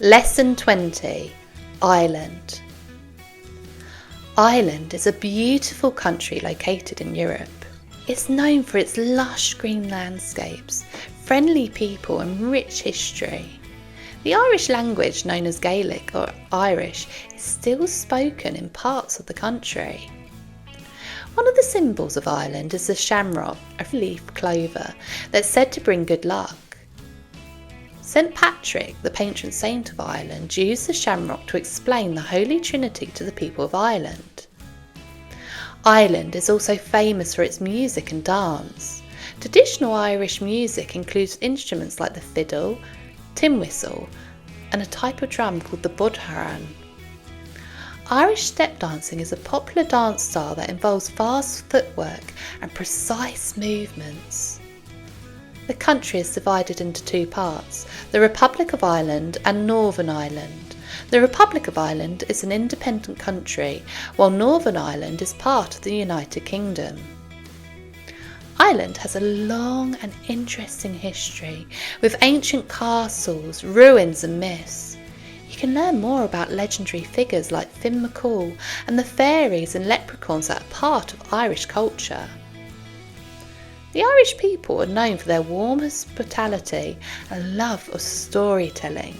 Lesson 20. Ireland. Ireland is a beautiful country located in Europe. It's known for its lush green landscapes, friendly people and rich history. The Irish language, known as Gaelic or Irish, is still spoken in parts of the country. One of the symbols of Ireland is the shamrock, a leaf clover that's said to bring good luck. St Patrick, the patron saint of Ireland, used the shamrock to explain the Holy Trinity to the people of Ireland. Ireland is also famous for its music and dance. Traditional Irish music includes instruments like the fiddle, tin whistle, and a type of drum called the bodhrán. Irish step dancing is a popular dance style that involves fast footwork and precise movements. The country is divided into two parts, the Republic of Ireland and Northern Ireland. The Republic of Ireland is an independent country, while Northern Ireland is part of the United Kingdom. Ireland has a long and interesting history, with ancient castles, ruins and myths. You can learn more about legendary figures like MacCool and the fairies and leprechauns that are part of Irish culture. The Irish people are known for their warm hospitality and love of storytelling.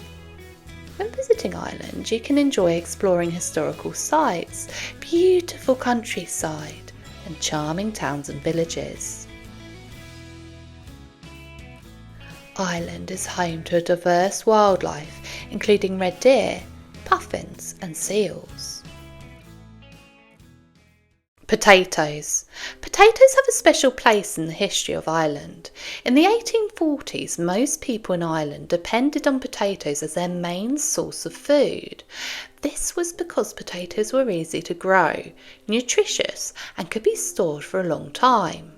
When visiting Ireland, you can enjoy exploring historical sites, beautiful countryside, and charming towns and villages. Ireland is home to a diverse wildlife, including red deer, puffins, and seals. Potatoes. Potatoes have a special place in the history of Ireland. In the 1840s, most people in Ireland depended on potatoes as their main source of food. This was because potatoes were easy to grow, nutritious, and could be stored for a long time.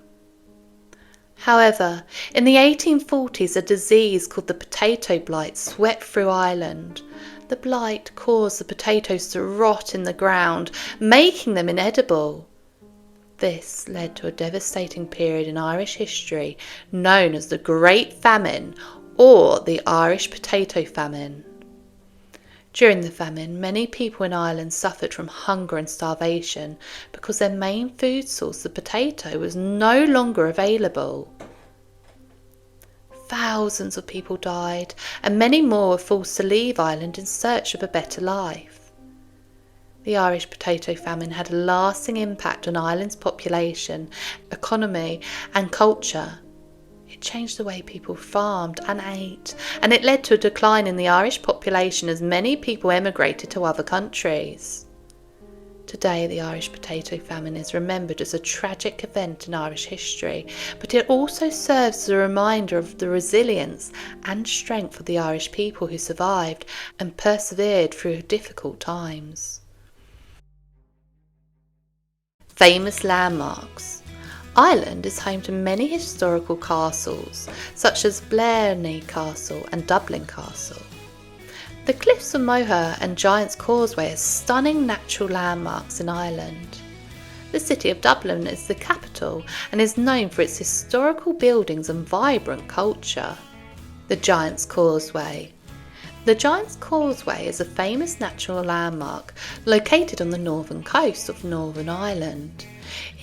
However, in the 1840s, a disease called the potato blight swept through Ireland. The blight caused the potatoes to rot in the ground, making them inedible. This led to a devastating period in Irish history known as the Great Famine or the Irish Potato Famine. During the famine, many people in Ireland suffered from hunger and starvation because their main food source, the potato, was no longer available. Thousands of people died, and many more were forced to leave Ireland in search of a better life. The Irish potato famine had a lasting impact on Ireland's population, economy and culture. It changed the way people farmed and ate, and it led to a decline in the Irish population as many people emigrated to other countries. Today, the Irish potato famine is remembered as a tragic event in Irish history, but it also serves as a reminder of the resilience and strength of the Irish people who survived and persevered through difficult times. Famous landmarks. Ireland is home to many historical castles, such as Blarney Castle and Dublin Castle. The Cliffs of Moher and Giant's Causeway are stunning natural landmarks in Ireland. The city of Dublin is the capital and is known for its historical buildings and vibrant culture. The Giant's Causeway. The Giant's Causeway is a famous natural landmark located on the northern coast of Northern Ireland.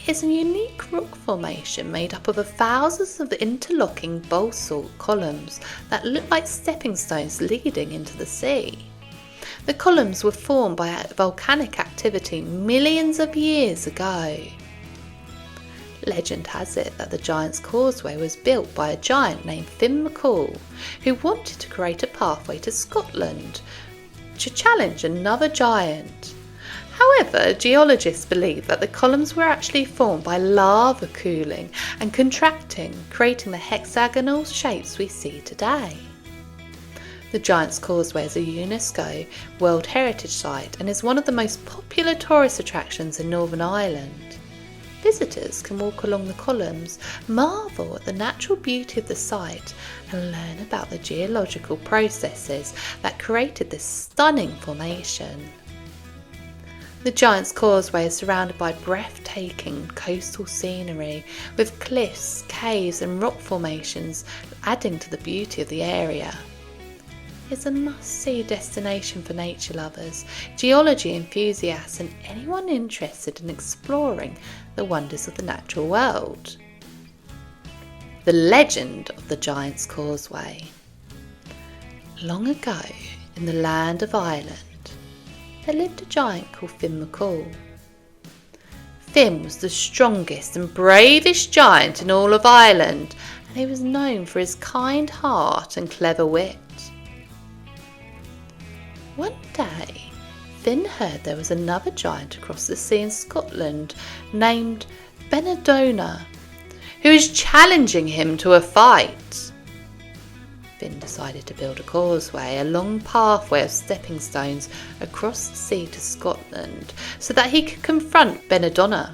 It is a unique rock formation made up of thousands of interlocking basalt columns that look like stepping stones leading into the sea. The columns were formed by volcanic activity millions of years ago. Legend has it that the Giant's Causeway was built by a giant named MacCool, who wanted to create a pathway to Scotland to challenge another giant. However, geologists believe that the columns were actually formed by lava cooling and contracting, creating the hexagonal shapes we see today. The Giant's Causeway is a UNESCO World Heritage Site and is one of the most popular tourist attractions in Northern Ireland. Visitors can walk along the columns, marvel at the natural beauty of the site, and learn about the geological processes that created this stunning formation. The Giant's Causeway is surrounded by breathtaking coastal scenery, with cliffs, caves and rock formations adding to the beauty of the area. is a must-see destination for nature lovers, geology enthusiasts and anyone interested in exploring the wonders of the natural world. The legend of the Giant's Causeway. Long ago, in the land of Ireland, there lived a giant called MacCool. Finn was the strongest and bravest giant in all of Ireland, and he was known for his kind heart and clever wit. One day, Finn heard there was another giant across the sea in Scotland named Benidorm, who was challenging him to a fight. Finn decided to build a causeway, a long pathway of stepping stones across the sea to Scotland, so that he could confront Benidorm.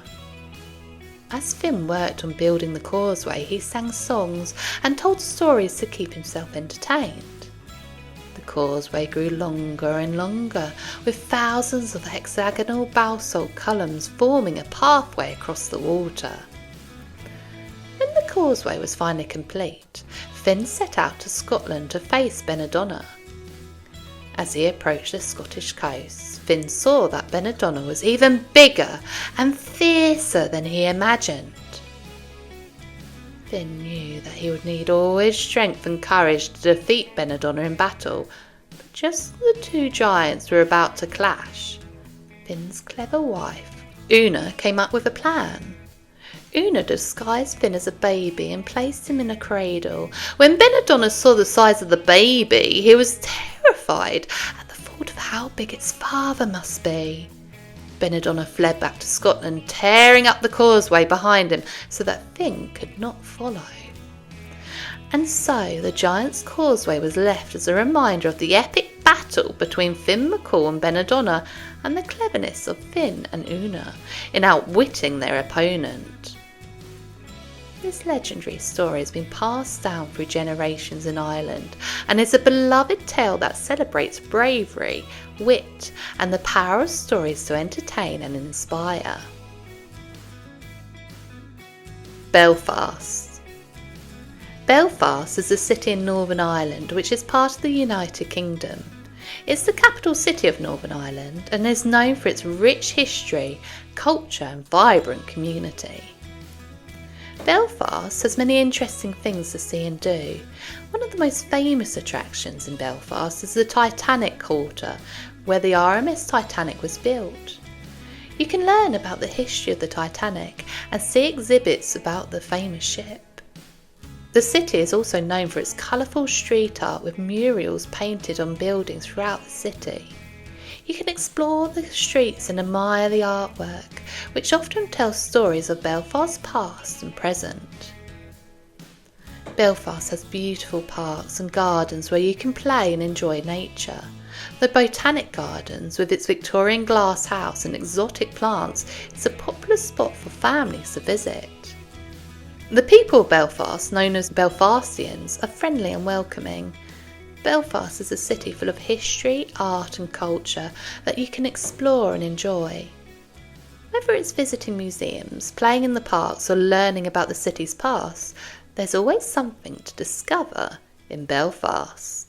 As Finn worked on building the causeway, he sang songs and told stories to keep himself entertained. The causeway grew longer and longer, with thousands of hexagonal basalt columns forming a pathway across the water. When the causeway was finally complete, Finn set out to Scotland to face Benidorm. As he approached the Scottish coast, Finn saw that Benidorm was even bigger and fiercer than he imagined. Finn knew that he would need all his strength and courage to defeat Benidorm in battle, but just as the two giants were about to clash, Finn's clever wife, Una, came up with a plan. Una disguised Finn as a baby and placed him in a cradle. When Benidorm saw the size of the baby, he was terrified at the thought of how big its father must be. Benidorm fled back to Scotland, tearing up the causeway behind him so that Finn could not follow. And so the Giant's Causeway was left as a reminder of the epic battle between Finn MacCool and Benidorm, and the cleverness of Finn and Una in outwitting their opponent. This legendary story has been passed down through generations in Ireland and is a beloved tale that celebrates bravery, wit, and the power of stories to entertain and inspire. Belfast. Belfast is a city in Northern Ireland which is part of the United Kingdom. It's the capital city of Northern Ireland and is known for its rich history, culture and vibrant community. Belfast has many interesting things to see and do. One of the most famous attractions in Belfast is the Titanic Quarter, where the RMS Titanic was built. You can learn about the history of the Titanic and see exhibits about the famous ship. The city is also known for its colourful street art with murals painted on buildings throughout the city. You can explore the streets and admire the artwork, which often tells stories of Belfast's past and present. Belfast has beautiful parks and gardens where you can play and enjoy nature. The Botanic Gardens, with its Victorian glass house and exotic plants, is a popular spot for families to visit. The people of Belfast, known as Belfastians, are friendly and welcoming. Belfast is a city full of history, art and culture that you can explore and enjoy. Whether it's visiting museums, playing in the parks or learning about the city's past, there's always something to discover in Belfast.